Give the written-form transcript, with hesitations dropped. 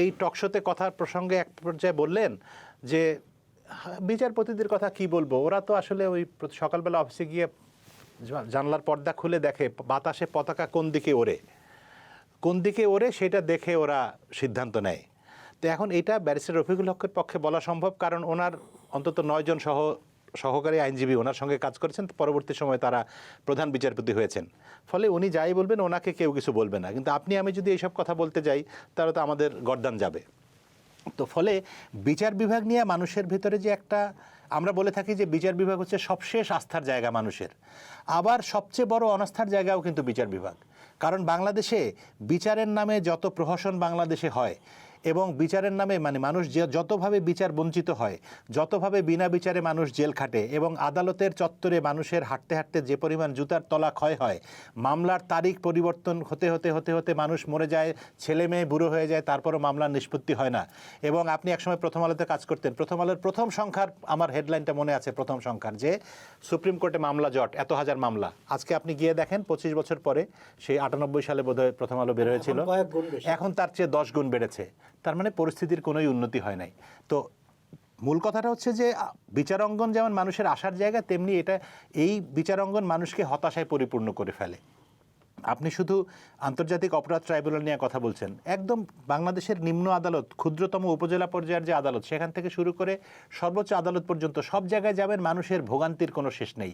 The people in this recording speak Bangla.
এই টকশোতে কথার প্রসঙ্গে এক পর্যায়ে বললেন যে বিচারপতিদের কথা কি বলবো, ওরা তো আসলে ওই সকালবেলা অফিসে গিয়ে জানলার পর্দা খুলে দেখে বাতাসে পতাকা কোন দিকে ওড়ে সেটা দেখে ওরা সিদ্ধান্ত নেয়। তো এখন এটা ব্যারিস্টার রফিকুল হকের পক্ষে বলা সম্ভব, কারণ ওনার অন্তত 9 জন সহকারী আইনজীবী ওনার সঙ্গে কাজ করেছেন, পরবর্তী সময়ে তারা প্রধান বিচারপতি হয়েছেন। ফলে উনি যাই বলবেন ওনাকে কেউ কিছু বলবে না। কিন্তু আপনি আমি যদি এইসব কথা বলতে যাই তাহলে তো আমাদের গর্দান যাবে। তো ফলে বিচার বিভাগ নিয়ে মানুষের ভিতরে যে একটা, আমরা বলে থাকি যে বিচার বিভাগ হচ্ছে সবশেষ আস্থার জায়গা মানুষের, আবার সবচেয়ে বড় অনাস্থার জায়গাও কিন্তু বিচার বিভাগ। কারণ বাংলাদেশে বিচারের নামে যত প্রহসন বাংলাদেশে হয় এবং বিচারের নামে মানে মানুষ যতভাবে বিচার বঞ্চিত হয়, যতভাবে বিনা বিচারে মানুষ জেল খাটে এবং আদালতের চত্বরে মানুষের হাঁটতে হাঁটতে যে পরিমাণ জুতার তলা ক্ষয় হয়, মামলার তারিখ পরিবর্তন হতে হতে হতে হতে মানুষ মরে যায়, ছেলে মেয়ে বুড়ো হয়ে যায়, তারপরও মামলার নিষ্পত্তি হয় না। এবং আপনি একসময় প্রথম আলোতে কাজ করতেন, প্রথম আলোর প্রথম সংখ্যার আমার হেডলাইনটা মনে আছে, প্রথম সংখ্যার যে সুপ্রিম কোর্টে মামলা জট, এত হাজার মামলা। আজকে আপনি গিয়ে দেখেন 25 বছর পরে, সেই 98 সালে বোধহয় প্রথম আলো বের হয়েছিল, এখন তার চেয়ে 10 গুণ বেড়েছে। তার মানে পরিস্থিতির কোনোই উন্নতি হয় নাই। তো মূল কথাটা হচ্ছে যে বিচারাঙ্গন যেমন মানুষের আসার জায়গা, তেমনি এই বিচারাঙ্গন মানুষকে হতাশায় পরিপূর্ণ করে ফেলে। আপনি শুধু আন্তর্জাতিক অপরাধ ট্রাইব্যুনাল নিয়ে কথা বলছেন, একদম বাংলাদেশের নিম্ন আদালত, ক্ষুদ্রতম উপজেলা পর্যায়ের যে আদালত, সেখান থেকে শুরু করে সর্বোচ্চ আদালত পর্যন্ত সব জায়গায় যাবেন, মানুষের ভোগান্তির কোনো শেষ নেই।